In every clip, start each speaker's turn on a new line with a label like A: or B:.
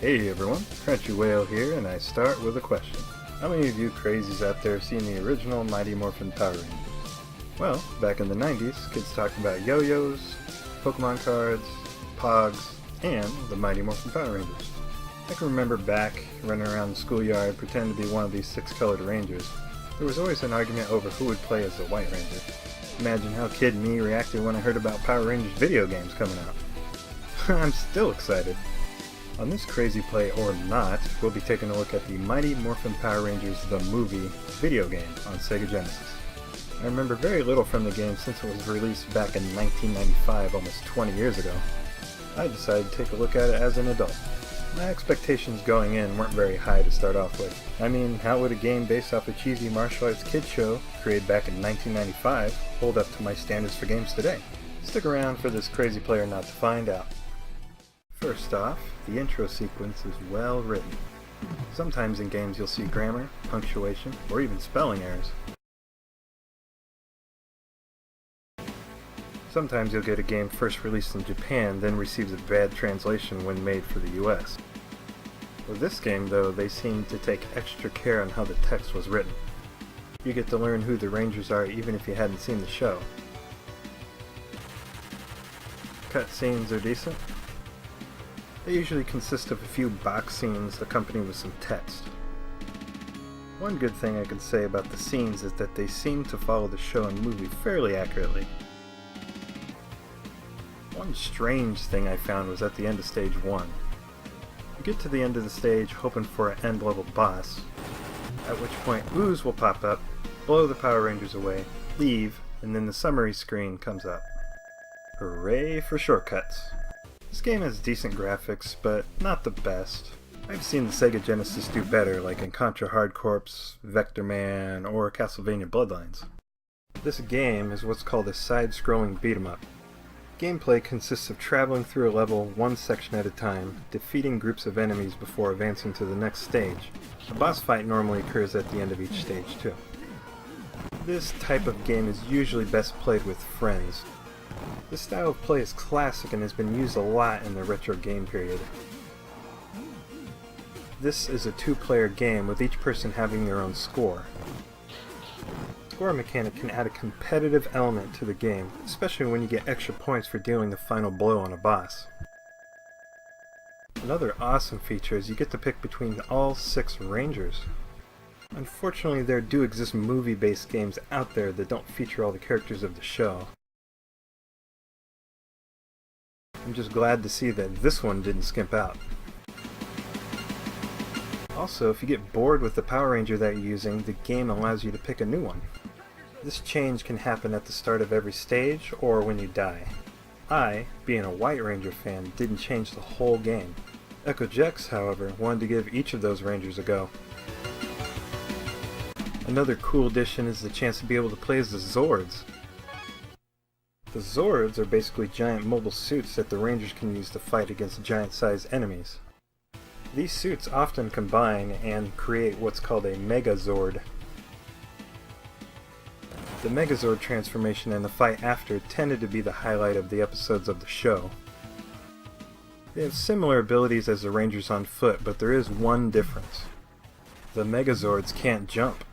A: Hey everyone, Crunchy Whale here, and I start with a question. How many of you crazies out there have seen the original Mighty Morphin Power Rangers? Well, back in the 90s, kids talked about yo-yos, Pokemon cards, Pogs, and the Mighty Morphin Power Rangers. I can remember back, running around the schoolyard pretending to be one of these 6-colored Rangers. There was always an argument over who would play as the White Ranger. Imagine how kid me reacted when I heard about Power Rangers video games coming out. I'm still excited. On this crazy play or not, we'll be taking a look at the Mighty Morphin Power Rangers the movie video game on Sega Genesis. I remember very little from the game since it was released back in 1995, almost 20 years ago. I decided to take a look at it as an adult. My expectations going in weren't very high to start off with. I mean, how would a game based off a cheesy martial arts kids show, created back in 1995, hold up to my standards for games today? Stick around for this crazy play or not to find out. First off, the intro sequence is well written. Sometimes in games you'll see grammar, punctuation, or even spelling errors. Sometimes you'll get a game first released in Japan, then receives a bad translation when made for the US. With this game though, they seem to take extra care on how the text was written. You get to learn who the Rangers are even if you hadn't seen the show. Cutscenes are decent. They usually consist of a few box scenes accompanied with some text. One good thing I can say about the scenes is that they seem to follow the show and movie fairly accurately. One strange thing I found was at the end of stage 1. You get to the end of the stage hoping for an end level boss, at which point ooze will pop up, blow the Power Rangers away, leave, and then the summary screen comes up. Hooray for shortcuts! This game has decent graphics, but not the best. I've seen the Sega Genesis do better, like in Contra Hard Corps, Vector Man, or Castlevania Bloodlines. This game is what's called a side-scrolling beat-em-up. Gameplay consists of traveling through a level one section at a time, defeating groups of enemies before advancing to the next stage. A boss fight normally occurs at the end of each stage too. This type of game is usually best played with friends. This style of play is classic and has been used a lot in the retro game period. This is a two-player game with each person having their own score. The score mechanic can add a competitive element to the game, especially when you get extra points for dealing the final blow on a boss. Another awesome feature is you get to pick between all 6 Rangers. Unfortunately, there do exist movie-based games out there that don't feature all the characters of the show. I'm just glad to see that this one didn't skimp out. Also, if you get bored with the Power Ranger that you're using, the game allows you to pick a new one. This change can happen at the start of every stage or when you die. I, being a White Ranger fan, didn't change the whole game. Echo Jex, however, wanted to give each of those Rangers a go. Another cool addition is the chance to be able to play as the Zords. The Zords are basically giant mobile suits that the Rangers can use to fight against giant-sized enemies. These suits often combine and create what's called a Megazord. The Megazord transformation and the fight after tended to be the highlight of the episodes of the show. They have similar abilities as the Rangers on foot, but there is one difference. The Megazords can't jump.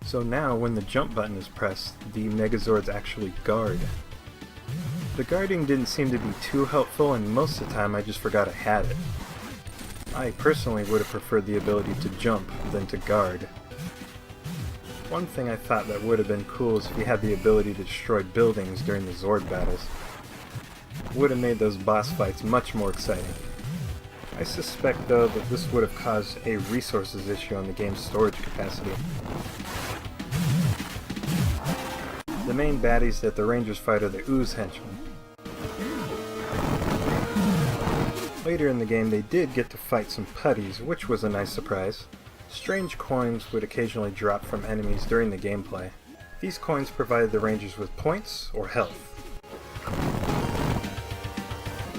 A: So now when the jump button is pressed, the Megazords actually guard. The guarding didn't seem to be too helpful, and most of the time I just forgot I had it. I personally would have preferred the ability to jump than to guard. One thing I thought that would have been cool is if you had the ability to destroy buildings during the Zord battles. It would have made those boss fights much more exciting. I suspect though that this would have caused a resources issue on the game's storage capacity. The main baddies that the Rangers fight are the Ooze henchmen. Later in the game they did get to fight some putties, which was a nice surprise. Strange coins would occasionally drop from enemies during the gameplay. These coins provided the Rangers with points or health.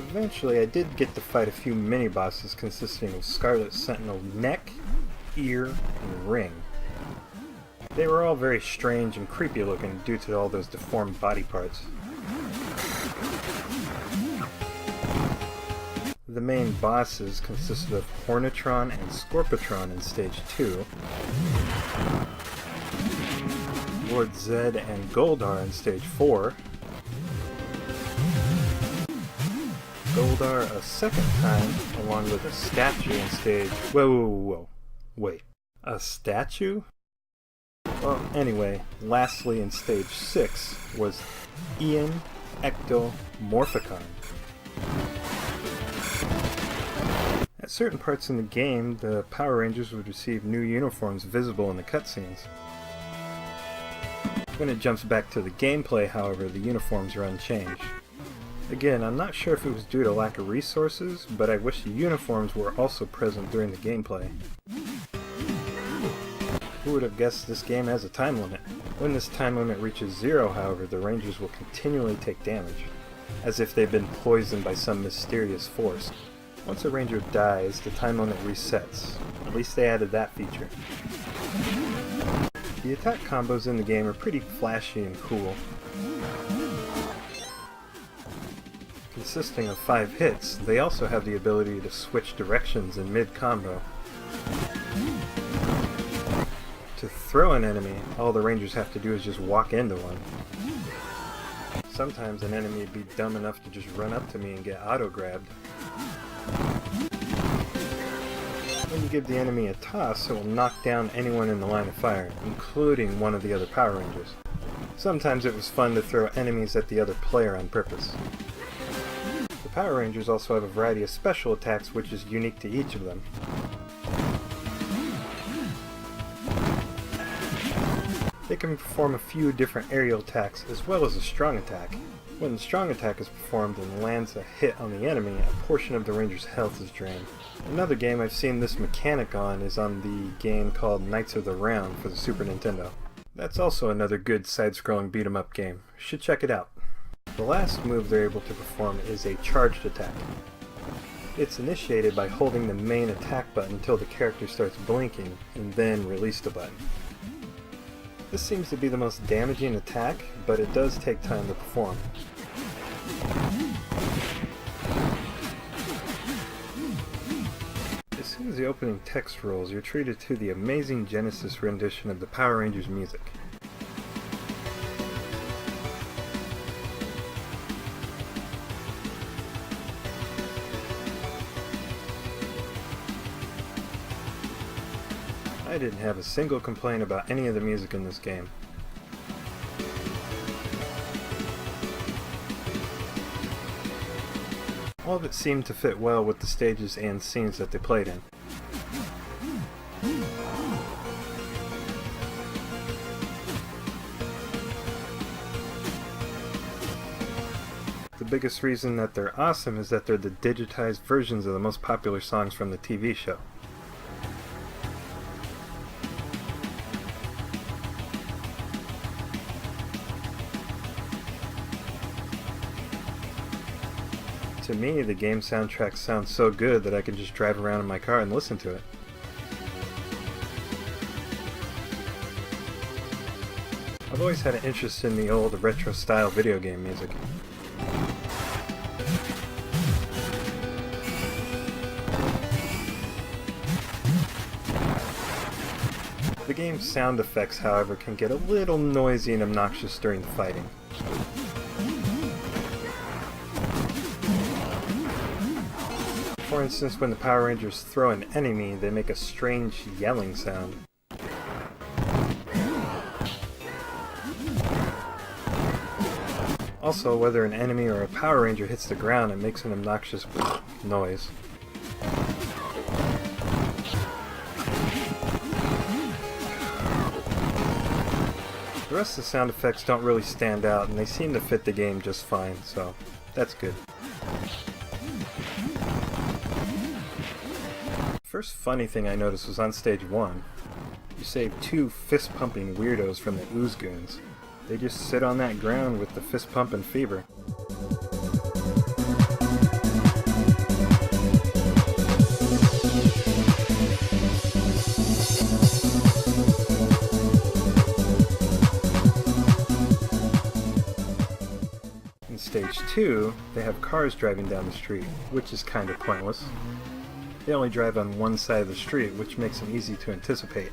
A: Eventually I did get to fight a few mini-bosses consisting of Scarlet Sentinel neck, ear, and ring. They were all very strange and creepy looking due to all those deformed body parts. The main bosses consisted of Hornetron and Scorpitron in Stage 2, Lord Zed and Goldar in Stage 4, Goldar a second time, along with a statue in Stage... Whoa. Wait. A statue? Well, anyway, lastly in Stage 6 was Ian Ecto Morphicon. At certain parts in the game, the Power Rangers would receive new uniforms visible in the cutscenes. When it jumps back to the gameplay, however, the uniforms are unchanged. Again, I'm not sure if it was due to lack of resources, but I wish the uniforms were also present during the gameplay. Who would have guessed this game has a time limit? When this time limit reaches 0, however, the Rangers will continually take damage, as if they've been poisoned by some mysterious force. Once a Ranger dies, the time limit resets. At least they added that feature. The attack combos in the game are pretty flashy and cool. Consisting of 5 hits, they also have the ability to switch directions in mid-combo. To throw an enemy, all the Rangers have to do is just walk into one. Sometimes an enemy would be dumb enough to just run up to me and get auto-grabbed. When you give the enemy a toss, it will knock down anyone in the line of fire, including one of the other Power Rangers. Sometimes it was fun to throw enemies at the other player on purpose. The Power Rangers also have a variety of special attacks which is unique to each of them. They can perform a few different aerial attacks as well as a strong attack. When the strong attack is performed and lands a hit on the enemy, a portion of the Ranger's health is drained. Another game I've seen this mechanic on is on the game called Knights of the Round for the Super Nintendo. That's also another good side-scrolling beat-em-up game. You should check it out. The last move they're able to perform is a charged attack. It's initiated by holding the main attack button until the character starts blinking, and then release the button. This seems to be the most damaging attack, but it does take time to perform. As soon as the opening text rolls, you're treated to the amazing Genesis rendition of the Power Rangers music. I didn't have a single complaint about any of the music in this game. All of it seemed to fit well with the stages and scenes that they played in. The biggest reason that they're awesome is that they're the digitized versions of the most popular songs from the TV show. To me, the game soundtrack sounds so good that I can just drive around in my car and listen to it. I've always had an interest in the old retro-style video game music. The game's sound effects, however, can get a little noisy and obnoxious during the fighting. For instance, when the Power Rangers throw an enemy, they make a strange yelling sound. Also, whether an enemy or a Power Ranger hits the ground, it makes an obnoxious noise. The rest of the sound effects don't really stand out, and they seem to fit the game just fine, so that's good. First funny thing I noticed was on stage 1. You saved 2 fist-pumping weirdos from the Ooze Goons. They just sit on that ground with the fist-pumping fever. In stage stage 2, they have cars driving down the street, which is kind of pointless. They only drive on one side of the street, which makes them easy to anticipate.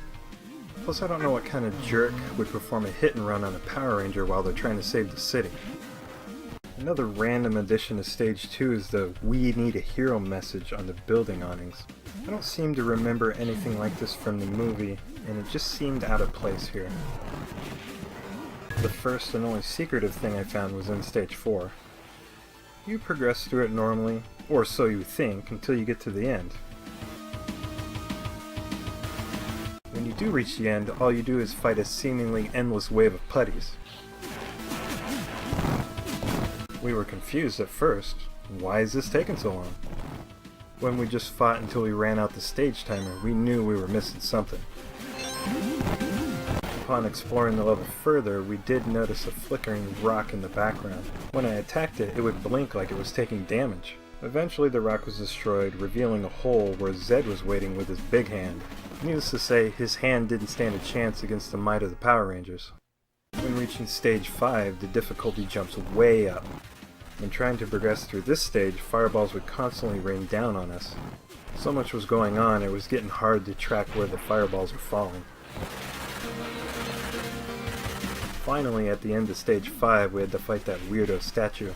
A: Plus, I don't know what kind of jerk would perform a hit and run on a Power Ranger while they're trying to save the city. Another random addition to stage 2 is the "We need a hero" message on the building awnings. I don't seem to remember anything like this from the movie, and it just seemed out of place here. The first and only secretive thing I found was in stage 4. You progress through it normally, or so you think, until you get to the end. When you do reach the end, all you do is fight a seemingly endless wave of putties. We were confused at first. Why is this taking so long? When we just fought until we ran out the stage timer, we knew we were missing something. Upon exploring the level further, we did notice a flickering rock in the background. When I attacked it, it would blink like it was taking damage. Eventually the rock was destroyed, revealing a hole where Zed was waiting with his big hand. Needless to say, his hand didn't stand a chance against the might of the Power Rangers. When reaching stage 5, the difficulty jumps way up. When trying to progress through this stage, fireballs would constantly rain down on us. So much was going on, it was getting hard to track where the fireballs were falling. Finally, at the end of stage 5, we had to fight that weirdo statue.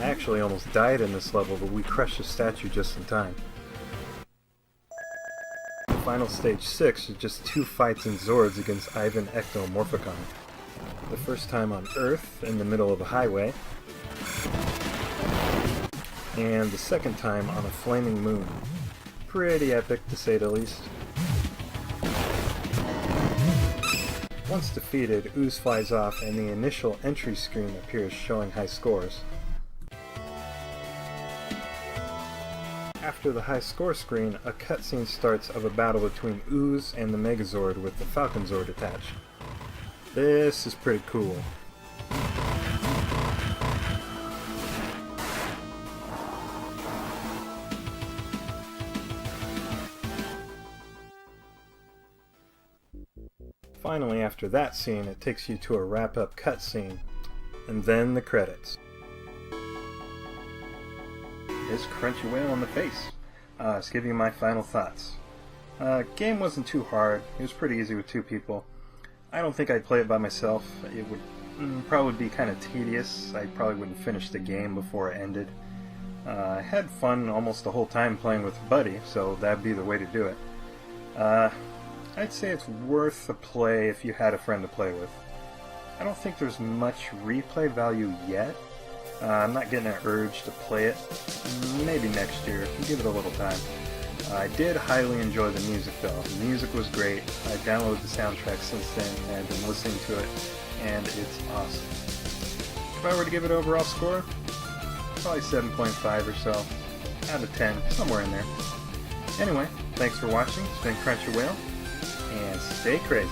A: I actually almost died in this level, but we crushed the statue just in time. The final stage 6 is just 2 fights in Zords against Ivan, Ecto, and Morphicon. The first time on Earth, in the middle of a highway, and the second time on a flaming moon. Pretty epic, to say the least. Once defeated, Ooze flies off and the initial entry screen appears showing high scores. After the high score screen, a cutscene starts of a battle between Ooze and the Megazord with the Falcon Zord attached. This is pretty cool. Finally, after that scene, it takes you to a wrap-up cutscene, and then the credits. It's Crunchy Whale in the face. Let's give you my final thoughts. Game wasn't too hard. It was pretty easy with 2 people. I don't think I'd play it by myself. It would probably be kind of tedious. I probably wouldn't finish the game before it ended. I had fun almost the whole time playing with a buddy, so that'd be the way to do it. I'd say it's worth a play if you had a friend to play with. I don't think there's much replay value yet. I'm not getting an urge to play it. Maybe next year, give it a little time. I did highly enjoy the music though. The music was great. I downloaded the soundtrack since then and I've been listening to it, and it's awesome. If I were to give it overall score, probably 7.5 or so, out of 10, somewhere in there. Anyway, thanks for watching. It's been Crunchy Whale, and stay crazy.